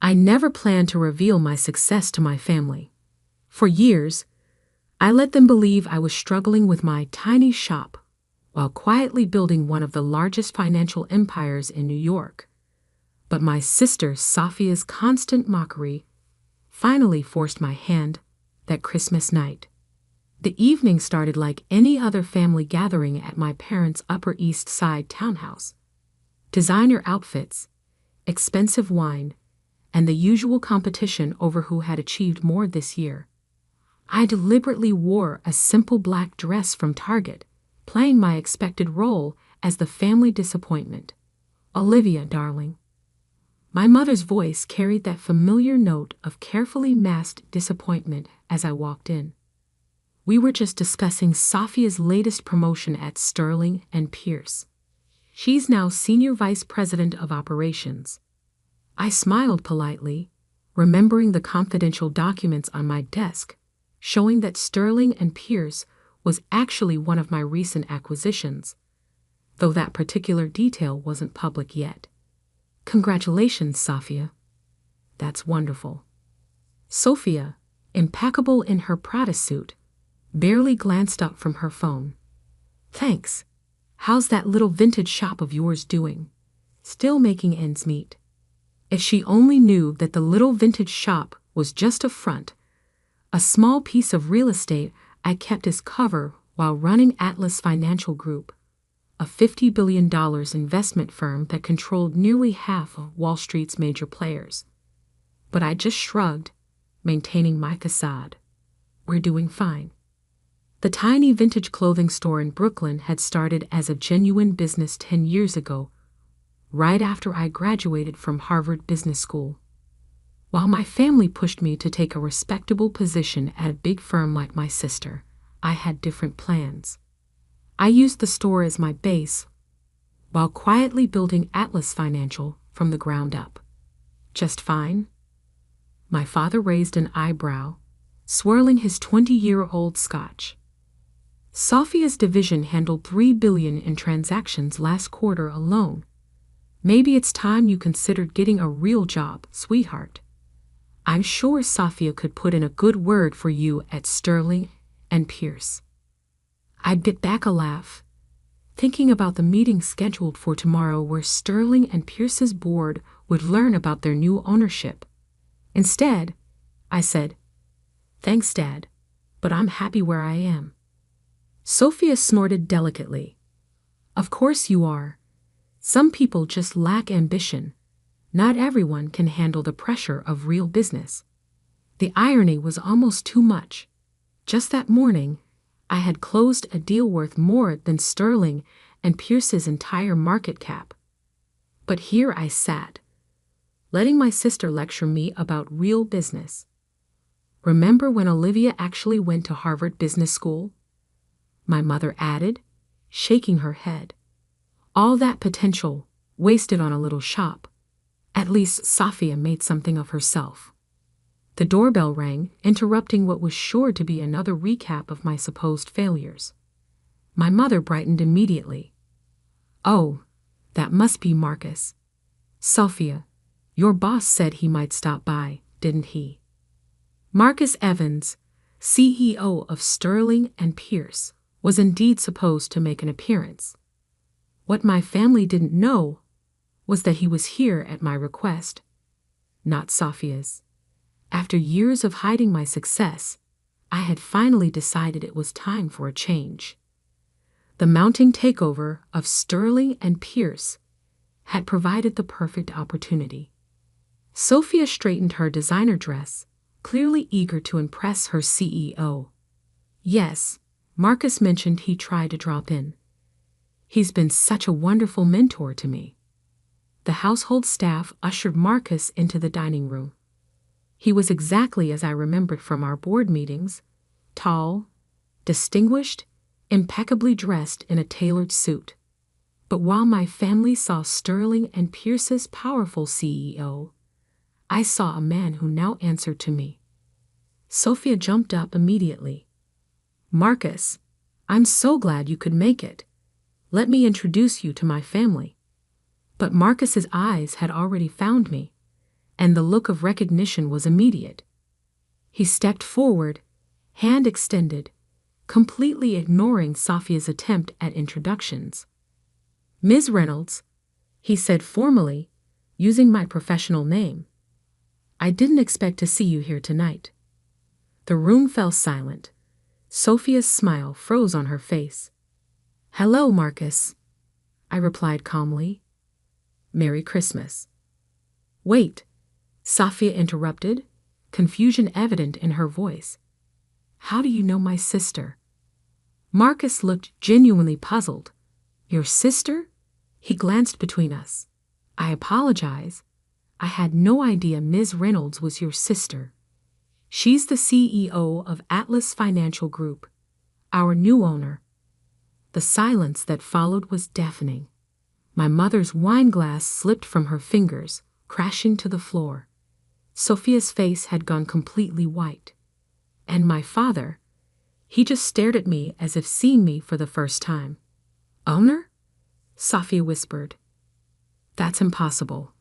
I never planned to reveal my success to my family. For years, I let them believe I was struggling with my tiny shop while quietly building one of the largest financial empires in New York. But my sister Sophia's constant mockery finally forced my hand that Christmas night. The evening started like any other family gathering at my parents' Upper East Side townhouse. Designer outfits, expensive wine, and the usual competition over who had achieved more this year. I deliberately wore a simple black dress from Target, playing my expected role as the family disappointment. "Olivia, darling." My mother's voice carried that familiar note of carefully masked disappointment as I walked in. We were just discussing Sophia's latest promotion at Sterling and Pierce. She's now Senior Vice President of Operations. I smiled politely, remembering the confidential documents on my desk, showing that Sterling and Pierce was actually one of my recent acquisitions, though that particular detail wasn't public yet. "Congratulations, Sophia." "That's wonderful." Sophia, impeccable in her Prada suit, barely glanced up from her phone. "Thanks. How's that little vintage shop of yours doing? Still making ends meet?" If she only knew that the little vintage shop was just a front, a small piece of real estate I kept as cover while running Atlas Financial Group, a $50 billion investment firm that controlled nearly half of Wall Street's major players. But I just shrugged, maintaining my facade. "We're doing fine." The tiny vintage clothing store in Brooklyn had started as a genuine business 10 years ago, right after I graduated from Harvard Business School. While my family pushed me to take a respectable position at a big firm like my sister, I had different plans. I used the store as my base, while quietly building Atlas Financial from the ground up. "Just fine?" My father raised an eyebrow, swirling his 20-year-old scotch. "Sophia's division handled $3 billion in transactions last quarter alone. Maybe it's time you considered getting a real job, sweetheart. I'm sure Sophia could put in a good word for you at Sterling and Pierce." I bit back a laugh, thinking about the meeting scheduled for tomorrow where Sterling and Pierce's board would learn about their new ownership. Instead, I said, "Thanks, Dad, but I'm happy where I am." Sophia snorted delicately. "Of course you are. Some people just lack ambition. Not everyone can handle the pressure of real business." The irony was almost too much. Just that morning, I had closed a deal worth more than Sterling and Pierce's entire market cap. But here I sat, letting my sister lecture me about real business. "Remember when Olivia actually went to Harvard Business School?" my mother added, shaking her head. "All that potential wasted on a little shop. At least Sophia made something of herself." The doorbell rang, interrupting what was sure to be another recap of my supposed failures. My mother brightened immediately. "Oh, that must be Marcus. Sophia, your boss said he might stop by, didn't he?" Marcus Evans, CEO of Sterling and Pierce, was indeed supposed to make an appearance. What my family didn't know was that he was here at my request, not Sophia's. After years of hiding my success, I had finally decided it was time for a change. The mounting takeover of Sterling and Pierce had provided the perfect opportunity. Sophia straightened her designer dress, clearly eager to impress her CEO. "Yes, Marcus mentioned he tried to drop in. He's been such a wonderful mentor to me." The household staff ushered Marcus into the dining room. He was exactly as I remembered from our board meetings, tall, distinguished, impeccably dressed in a tailored suit. But while my family saw Sterling and Pierce's powerful CEO, I saw a man who now answered to me. Sophia jumped up immediately. "Marcus, I'm so glad you could make it. Let me introduce you to my family." But Marcus's eyes had already found me, and the look of recognition was immediate. He stepped forward, hand extended, completely ignoring Sophia's attempt at introductions. "Ms. Reynolds," he said formally, using my professional name. "I didn't expect to see you here tonight." The room fell silent. Sophia's smile froze on her face. "Hello, Marcus," I replied calmly. "Merry Christmas." "Wait," Sophia interrupted, confusion evident in her voice. "How do you know my sister?" Marcus looked genuinely puzzled. "Your sister?" He glanced between us. "I apologize. I had no idea Ms. Reynolds was your sister. She's the CEO of Atlas Financial Group, our new owner." The silence that followed was deafening. My mother's wine glass slipped from her fingers, crashing to the floor. Sophia's face had gone completely white. And my father, he just stared at me as if seeing me for the first time. "Owner?" Sophia whispered. "That's impossible.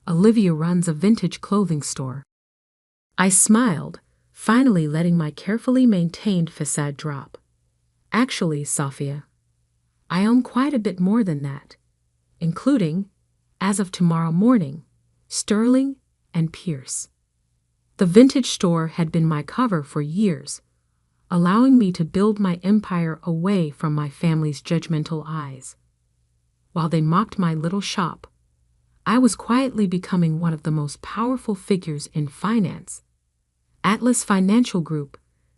Olivia runs a vintage clothing store." I smiled, finally letting my carefully maintained facade drop. "Actually, Sophia, I own quite a bit more than that, including, as of tomorrow morning, Sterling and Pierce." The vintage store had been my cover for years, allowing me to build my empire away from my family's judgmental eyes. While they mocked my little shop, I was quietly becoming one of the most powerful figures in finance. Atlas Financial Group,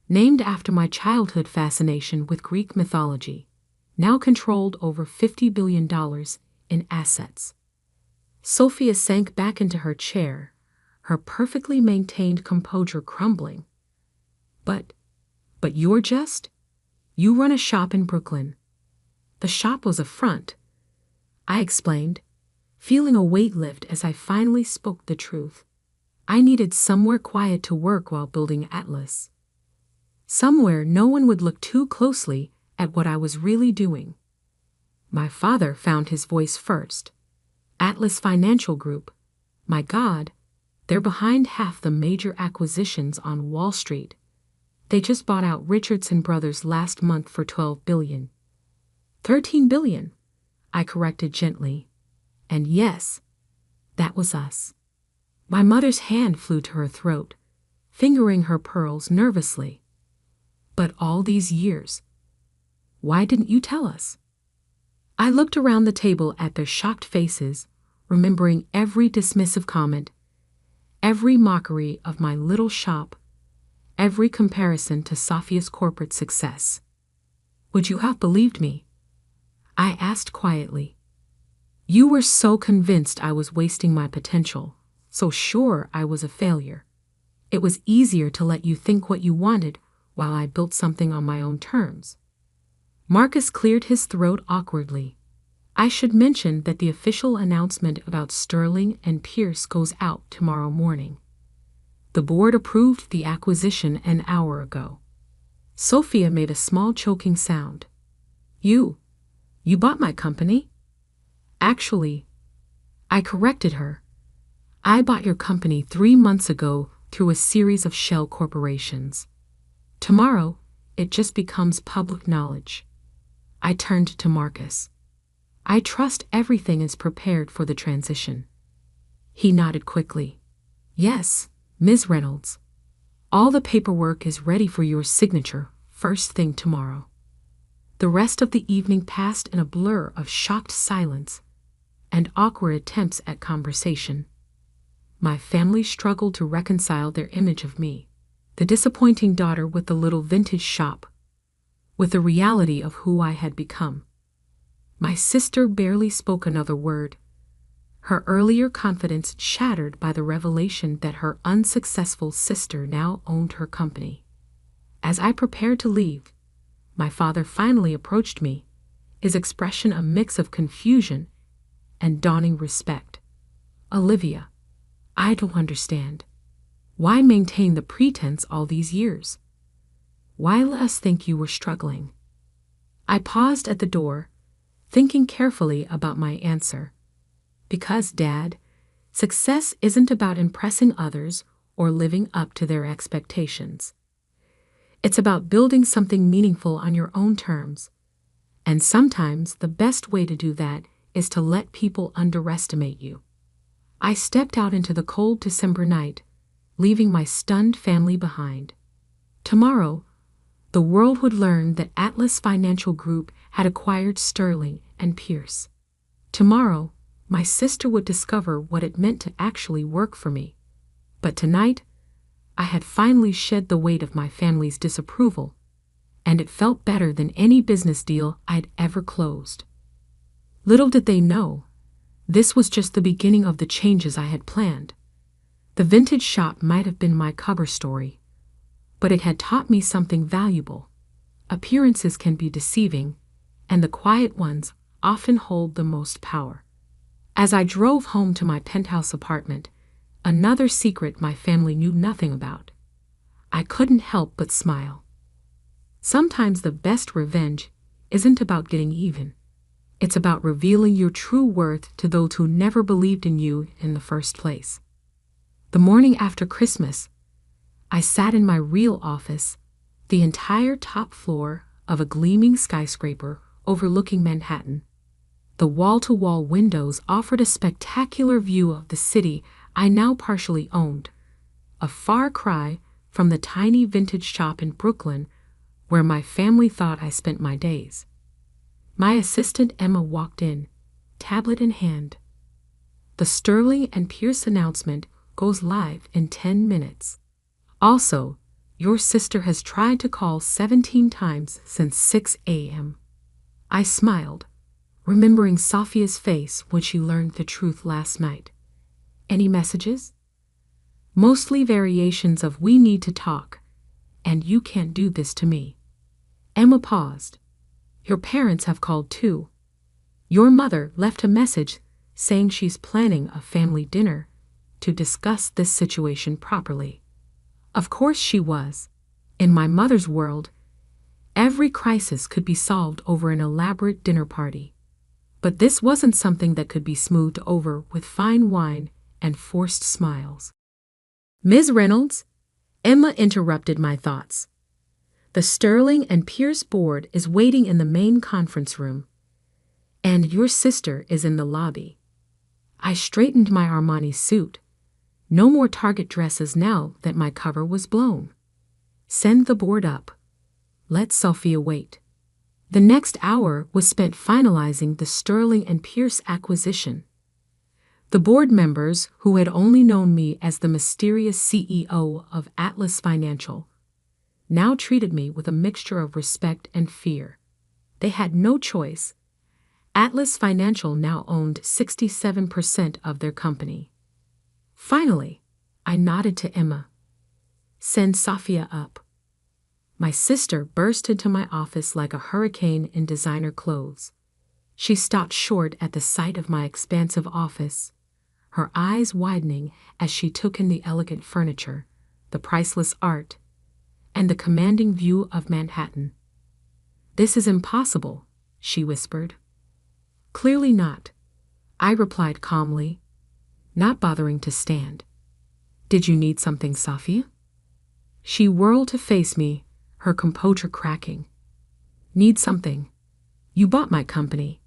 named after my childhood fascination with Greek mythology, now controlled over $50 billion in assets. Sophia sank back into her chair, her perfectly maintained composure crumbling. But you're just? You run a shop in Brooklyn." "The shop was a front," I explained, feeling a weight lift as I finally spoke the truth. I needed somewhere quiet to work while building Atlas. Somewhere no one would look too closely at what I was really doing. My father found his voice first. "Atlas Financial Group. My God, they're behind half the major acquisitions on Wall Street. They just bought out Richardson Brothers last month for $12 billion. $13 billion, I corrected gently. And yes, that was us. My mother's hand flew to her throat, fingering her pearls nervously. "But all these years, why didn't you tell us?" I looked around the table at their shocked faces, remembering every dismissive comment, every mockery of my little shop, every comparison to Sophia's corporate success. "Would you have believed me?" I asked quietly. "You were so convinced I was wasting my potential, so sure I was a failure. It was easier to let you think what you wanted while I built something on my own terms." Marcus cleared his throat awkwardly. "I should mention that the official announcement about Sterling and Pierce goes out tomorrow morning. The board approved the acquisition an hour ago." Sophia made a small choking sound. You bought my company?" "Actually," I corrected her, "I bought your company 3 months ago through a series of shell corporations. Tomorrow, it just becomes public knowledge." I turned to Marcus. "I trust everything is prepared for the transition." He nodded quickly. "Yes, Ms. Reynolds. All the paperwork is ready for your signature first thing tomorrow." The rest of the evening passed in a blur of shocked silence and awkward attempts at conversation. My family struggled to reconcile their image of me, the disappointing daughter with the little vintage shop, with the reality of who I had become. My sister barely spoke another word, her earlier confidence shattered by the revelation that her unsuccessful sister now owned her company. As I prepared to leave, my father finally approached me, his expression a mix of confusion and dawning respect. "Olivia, I don't understand. Why maintain the pretense all these years? Why let us think you were struggling?" I paused at the door, thinking carefully about my answer. "Because, Dad, Success isn't about impressing others or living up to their expectations. It's about building something meaningful on your own terms. And sometimes the best way to do that is to let people underestimate you. I stepped out into the cold December night, leaving my stunned family behind. Tomorrow, the world would learn that Atlas Financial Group had acquired Sterling and Pierce. Tomorrow, my sister would discover what it meant to actually work for me. But tonight, I had finally shed the weight of my family's disapproval, and it felt better than any business deal I'd ever closed. Little did they know, this was just the beginning of the changes I had planned. The vintage shop might have been my cover story, but it had taught me something valuable. Appearances can be deceiving, and the quiet ones often hold the most power. As I drove home to my penthouse apartment, another secret my family knew nothing about, I couldn't help but smile. Sometimes the best revenge isn't about getting even. It's about revealing your true worth to those who never believed in you in the first place. The morning after Christmas, I sat in my real office, the entire top floor of a gleaming skyscraper overlooking Manhattan. The wall-to-wall windows offered a spectacular view of the city I now partially owned, a far cry from the tiny vintage shop in Brooklyn where my family thought I spent my days. My assistant Emma walked in, tablet in hand. The Sterling and Pierce announcement goes live in 10 minutes. Also, your sister has tried to call 17 times since 6 a.m. I smiled, remembering Sophia's face when she learned the truth last night. Any messages? Mostly variations of "we need to talk," and "you can't do this to me." Emma paused. Your parents have called too. Your mother left a message saying she's planning a family dinner to discuss this situation properly. Of course she was. In my mother's world, every crisis could be solved over an elaborate dinner party. But this wasn't something that could be smoothed over with fine wine and forced smiles. Ms. Reynolds, Emma interrupted my thoughts. The Sterling and Pierce board is waiting in the main conference room, and your sister is in the lobby. I straightened my Armani suit. No more Target dresses now that my cover was blown. Send the board up. Let Sophia wait. The next hour was spent finalizing the Sterling and Pierce acquisition. The board members, who had only known me as the mysterious CEO of Atlas Financial, now treated me with a mixture of respect and fear. They had no choice. Atlas Financial now owned 67% of their company. Finally, I nodded to Emma. Send Sophia up. My sister burst into my office like a hurricane in designer clothes. She stopped short at the sight of my expansive office, her eyes widening as she took in the elegant furniture, the priceless art, and the commanding view of Manhattan. This is impossible, she whispered. Clearly not, I replied calmly, not bothering to stand. Did you need something, Sophia? She whirled to face me, her composure cracking. Need something? You bought my company.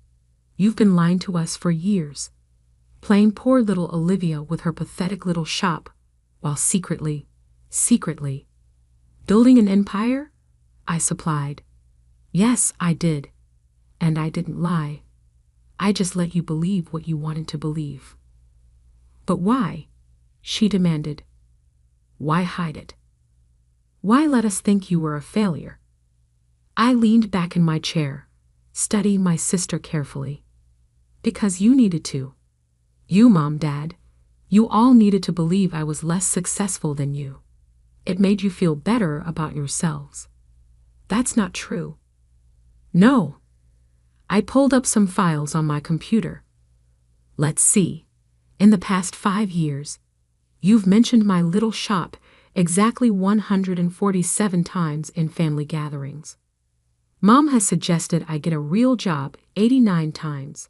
You've been lying to us for years, playing poor little Olivia with her pathetic little shop, while secretly, building an empire? I supplied. Yes, I did. And I didn't lie. I just let you believe what you wanted to believe. But why? She demanded. Why hide it? Why let us think you were a failure? I leaned back in my chair, studying my sister carefully. Because you needed to. You, Mom, Dad, you all needed to believe I was less successful than you. It made you feel better about yourselves. That's not true. No. I pulled up some files on my computer. Let's see. In the past 5 years, you've mentioned my little shop exactly 147 times in family gatherings. Mom has suggested I get a real job 89 times,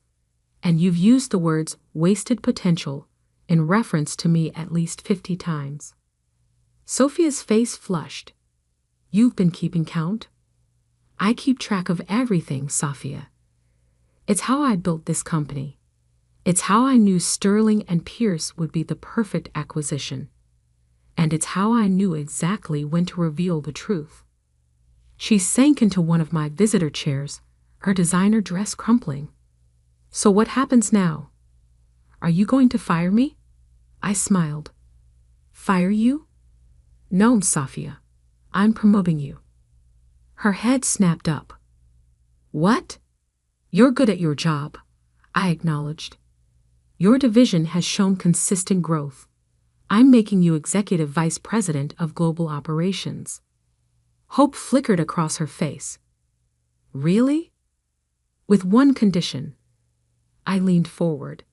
and you've used the words wasted potential in reference to me at least 50 times. Sophia's face flushed. You've been keeping count? I keep track of everything, Sophia. It's how I built this company. It's how I knew Sterling and Pierce would be the perfect acquisition. And it's how I knew exactly when to reveal the truth. She sank into one of my visitor chairs, her designer dress crumpling. So what happens now? Are you going to fire me? I smiled. Fire you? No, Sophia. I'm promoting you. Her head snapped up. What? You're good at your job, I acknowledged. Your division has shown consistent growth. I'm making you Executive Vice President of Global Operations. Hope flickered across her face. Really? With one condition. I leaned forward.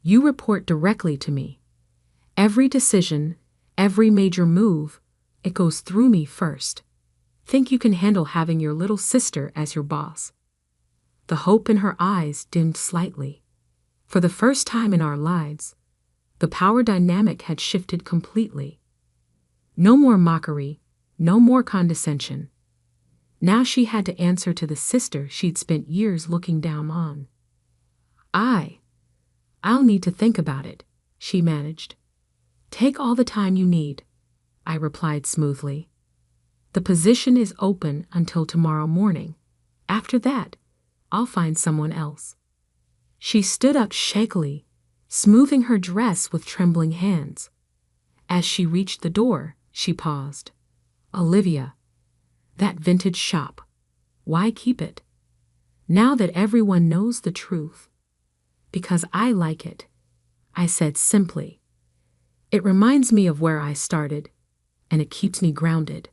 You report directly to me. Every decision, every major move, it goes through me first. Think you can handle having your little sister as your boss? The hope in her eyes dimmed slightly. For the first time in our lives, the power dynamic had shifted completely. No more mockery, no more condescension. Now she had to answer to the sister she'd spent years looking down on. I'll need to think about it, she managed. Take all the time you need, I replied smoothly. The position is open until tomorrow morning. After that, I'll find someone else. She stood up shakily, smoothing her dress with trembling hands. As she reached the door, she paused. Olivia, that vintage shop, why keep it? Now that everyone knows the truth. Because I like it, I said simply. It reminds me of where I started, and it keeps me grounded.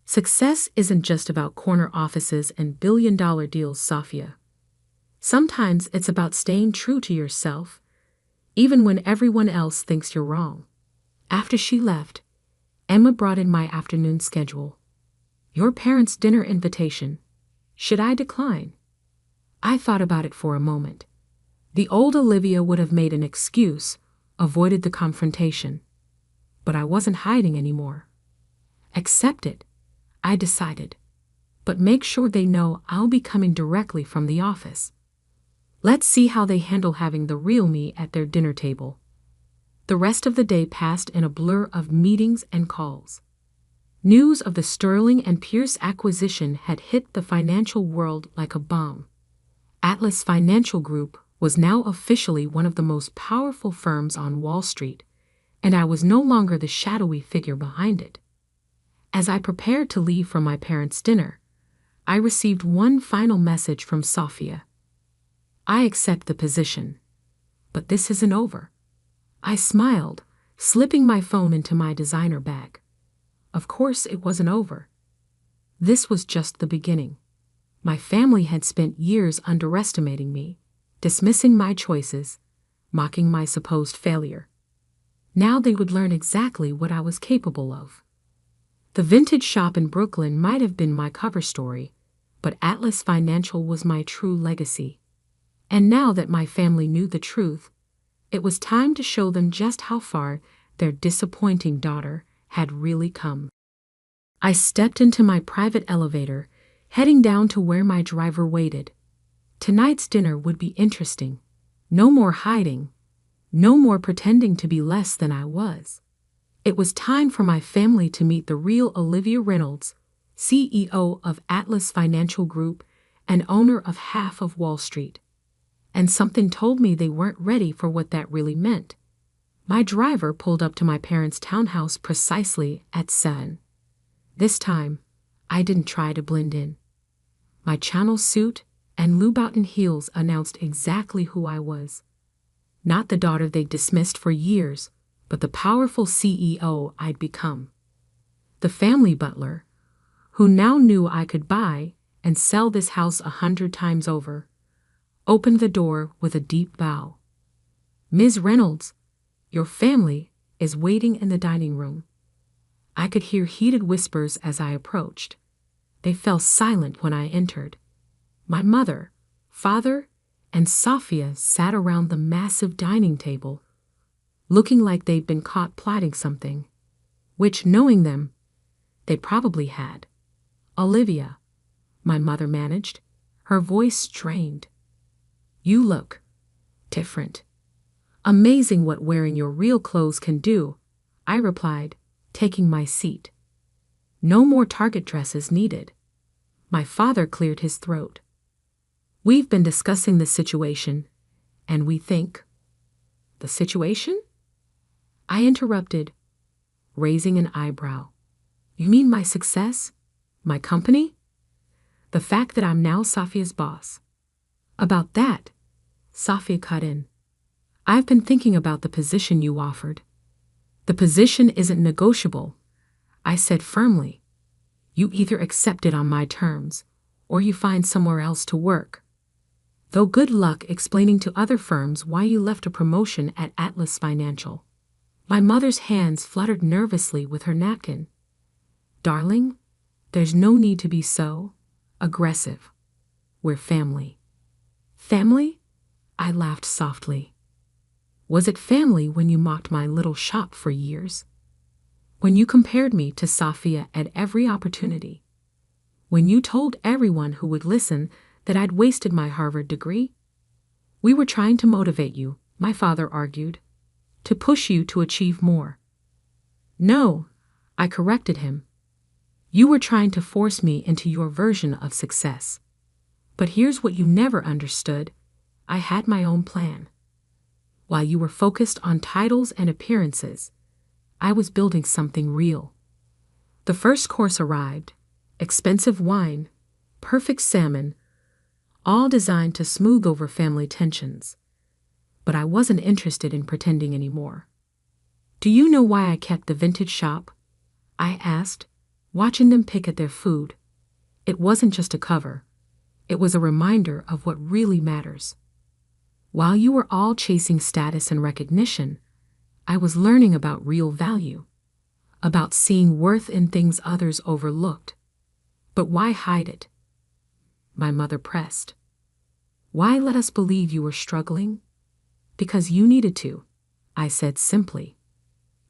Success isn't just about corner offices and billion-dollar deals, Sophia. Sometimes it's about staying true to yourself, even when everyone else thinks you're wrong. After she left, Emma brought in my afternoon schedule. Your parents' dinner invitation. Should I decline? I thought about it for a moment. The old Olivia would have made an excuse, avoided the confrontation. But I wasn't hiding anymore. Accept it, I decided. But make sure they know I'll be coming directly from the office. Let's see how they handle having the real me at their dinner table. The rest of the day passed in a blur of meetings and calls. News of the Sterling and Pierce acquisition had hit the financial world like a bomb. Atlas Financial Group was now officially one of the most powerful firms on Wall Street, and I was no longer the shadowy figure behind it. As I prepared to leave for my parents' dinner, I received one final message from Sophia. I accept the position, but this isn't over. I smiled, slipping my phone into my designer bag. Of course it wasn't over. This was just the beginning. My family had spent years underestimating me, dismissing my choices, mocking my supposed failure. Now they would learn exactly what I was capable of. The vintage shop in Brooklyn might have been my cover story, but Atlas Financial was my true legacy. And now that my family knew the truth, it was time to show them just how far their disappointing daughter had really come. I stepped into my private elevator, heading down to where my driver waited. Tonight's dinner would be interesting. No more hiding. No more pretending to be less than I was. It was time for my family to meet the real Olivia Reynolds, CEO of Atlas Financial Group and owner of half of Wall Street. And something told me they weren't ready for what that really meant. My driver pulled up to my parents' townhouse precisely at 7. This time, I didn't try to blend in. My Chanel suit and Louboutin heels announced exactly who I was. Not the daughter they dismissed for years, but the powerful CEO I'd become. The family butler, who now knew I could buy and sell this house 100 times over, opened the door with a deep bow. Ms. Reynolds, your family is waiting in the dining room. I could hear heated whispers as I approached. They fell silent when I entered. My mother, father, and Sophia sat around the massive dining table, looking like they'd been caught plotting something, which, knowing them, they probably had. "Olivia," my mother managed, her voice strained. "You look different. Amazing what wearing your real clothes can do," I replied, taking my seat. "No more Target dresses needed." My father cleared his throat. "We've been discussing the situation, and we think—" "The situation?" I interrupted, raising an eyebrow. "You mean my success? My company? The fact that I'm now Safia's boss?" "About that," Safia cut in, "I've been thinking about the position you offered." "The position isn't negotiable," I said firmly. "You either accept it on my terms, or you find somewhere else to work. Though good luck explaining to other firms why you left a promotion at Atlas Financial." My mother's hands fluttered nervously with her napkin. "Darling, there's no need to be so aggressive. We're family." "Family?" I laughed softly. "Was it family when you mocked my little shop for years? When you compared me to Safia at every opportunity? When you told everyone who would listen that I'd wasted my Harvard degree?" "We were trying to motivate you," my father argued, "to push you to achieve more." "No," I corrected him. "You were trying to force me into your version of success. But here's what you never understood. I had my own plan. While you were focused on titles and appearances, I was building something real." The first course arrived, expensive wine, perfect salmon, all designed to smooth over family tensions. But I wasn't interested in pretending anymore. "Do you know why I kept the vintage shop?" I asked, watching them pick at their food. It wasn't just a cover. It was a reminder of what really matters. While you were all chasing status and recognition, I was learning about real value, about seeing worth in things others overlooked. "But why hide it?" my mother pressed. "Why let us believe you were struggling?" "Because you needed to," I said simply.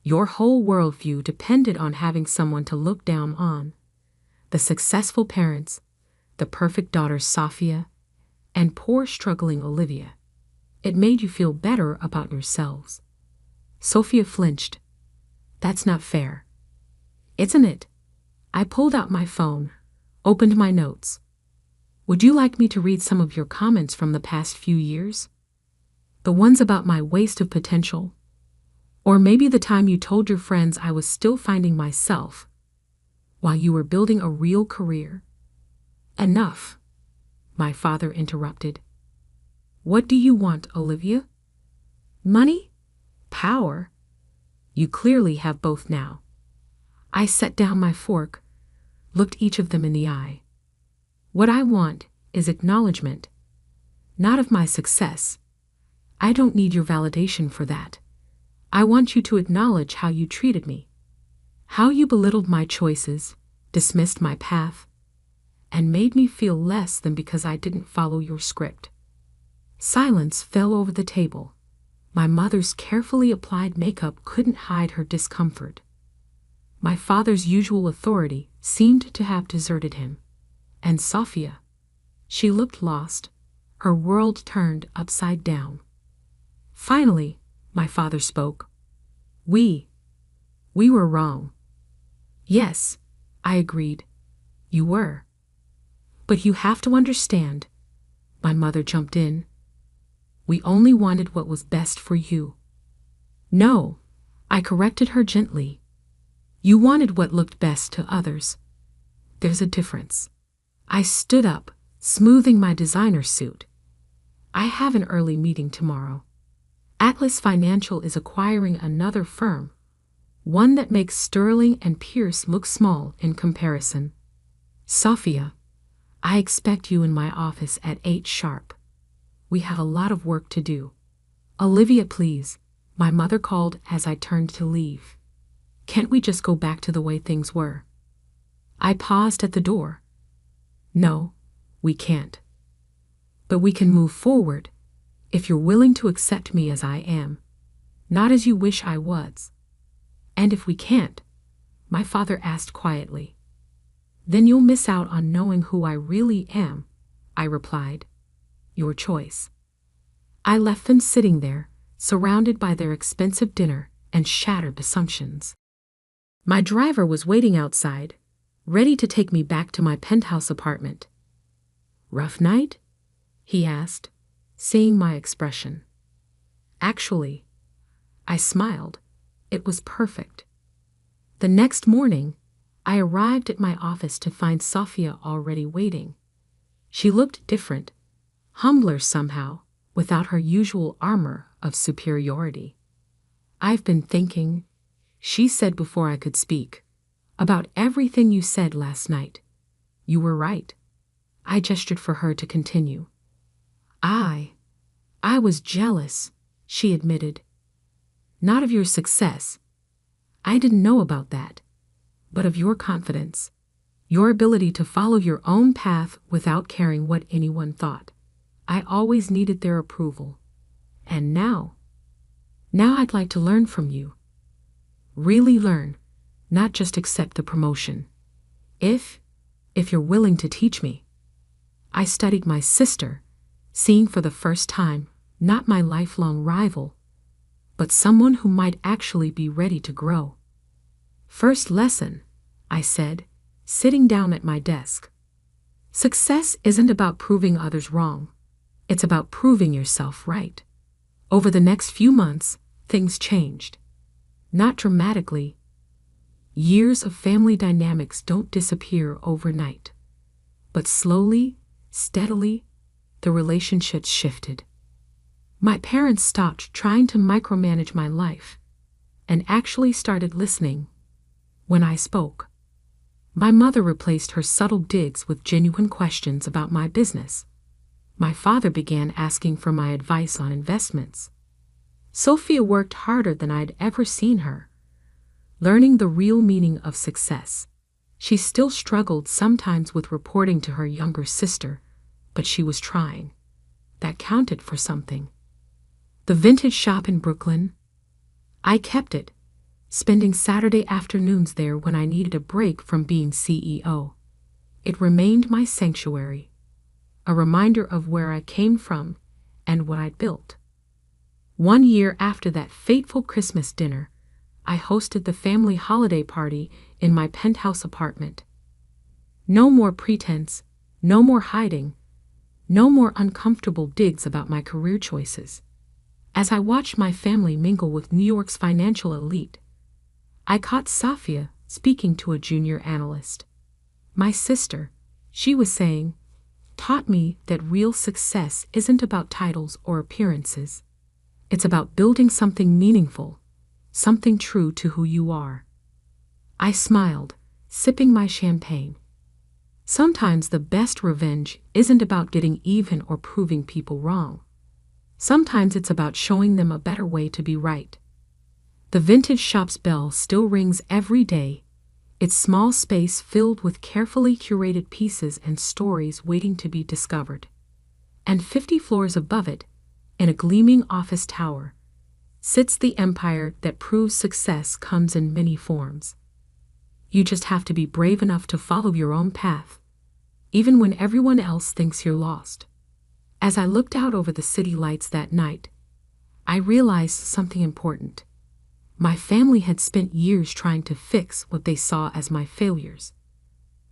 "Your whole worldview depended on having someone to look down on. The successful parents, the perfect daughters Safia, and poor struggling Olivia. It made you feel better about yourselves." Sophia flinched. "That's not fair." "Isn't it?" I pulled out my phone, opened my notes. "Would you like me to read some of your comments from the past few years? The ones about my waste of potential? Or maybe the time you told your friends I was still finding myself while you were building a real career?" "Enough," my father interrupted. "What do you want, Olivia? Money? Power? You clearly have both now." I set down my fork, looked each of them in the eye. "What I want is acknowledgement, not of my success. I don't need your validation for that. I want you to acknowledge how you treated me, how you belittled my choices, dismissed my path, and made me feel less than because I didn't follow your script." Silence fell over the table. My mother's carefully applied makeup couldn't hide her discomfort. My father's usual authority seemed to have deserted him. And Safia, she looked lost, her world turned upside down. Finally, my father spoke. We were wrong." "Yes," I agreed. "You were. But you have to understand," my mother jumped in. "We only wanted what was best for you." "No," I corrected her gently. "You wanted what looked best to others. There's a difference." I stood up, smoothing my designer suit. "I have an early meeting tomorrow. Atlas Financial is acquiring another firm, one that makes Sterling and Pierce look small in comparison. Safia, I expect you in my office at 8 sharp. We have a lot of work to do." "Olivia, please," my mother called as I turned to leave. "Can't we just go back to the way things were?" I paused at the door. "No, we can't. But we can move forward if you're willing to accept me as I am. Not as you wish I was. And if we can't, my father asked quietly, then you'll miss out on knowing who I really am, I replied. Your choice. I left them sitting there, surrounded by their expensive dinner and shattered assumptions. My driver was waiting outside, ready to take me back to my penthouse apartment. Rough night? He asked, seeing my expression. Actually, I smiled. It was perfect. The next morning, I arrived at my office to find Sofia already waiting. She looked different, humbler somehow, without her usual armor of superiority. I've been thinking, she said before I could speak, about everything you said last night. You were right. I gestured for her to continue. I was jealous, she admitted. Not of your success. I didn't know about that, but of your confidence, your ability to follow your own path without caring what anyone thought. I always needed their approval. And now I'd like to learn from you. Really learn, not just accept the promotion. If you're willing to teach me. I studied my sister, seeing for the first time, not my lifelong rival, but someone who might actually be ready to grow. First lesson, I said, sitting down at my desk. Success isn't about proving others wrong. It's about proving yourself right. Over the next few months, things changed. Not dramatically. Years of family dynamics don't disappear overnight. But slowly, steadily, the relationships shifted. My parents stopped trying to micromanage my life and actually started listening when I spoke. My mother replaced her subtle digs with genuine questions about my business. My father began asking for my advice on investments. Sofia worked harder than I'd ever seen her, learning the real meaning of success. She still struggled sometimes with reporting to her younger sister, but she was trying. That counted for something. The vintage shop in Brooklyn. I kept it, spending Saturday afternoons there when I needed a break from being CEO. It remained my sanctuary, a reminder of where I came from and what I'd built. 1 year after that fateful Christmas dinner, I hosted the family holiday party in my penthouse apartment. No more pretense, no more hiding, no more uncomfortable digs about my career choices. As I watched my family mingle with New York's financial elite, I caught Sofia speaking to a junior analyst. My sister, she was saying, taught me that real success isn't about titles or appearances. It's about building something meaningful, something true to who you are. I smiled, sipping my champagne. Sometimes the best revenge isn't about getting even or proving people wrong. Sometimes it's about showing them a better way to be right. The vintage shop's bell still rings every day, its small space filled with carefully curated pieces and stories waiting to be discovered. And 50 floors above it, in a gleaming office tower, sits the empire that proves success comes in many forms. You just have to be brave enough to follow your own path, even when everyone else thinks you're lost. As I looked out over the city lights that night, I realized something important. My family had spent years trying to fix what they saw as my failures,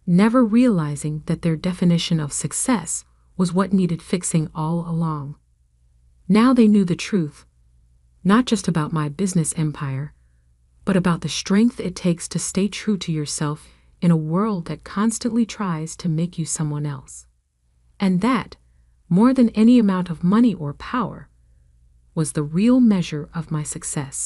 never realizing that their definition of success was what needed fixing all along. Now they knew the truth, not just about my business empire, but about the strength it takes to stay true to yourself in a world that constantly tries to make you someone else. And that, more than any amount of money or power, was the real measure of my success.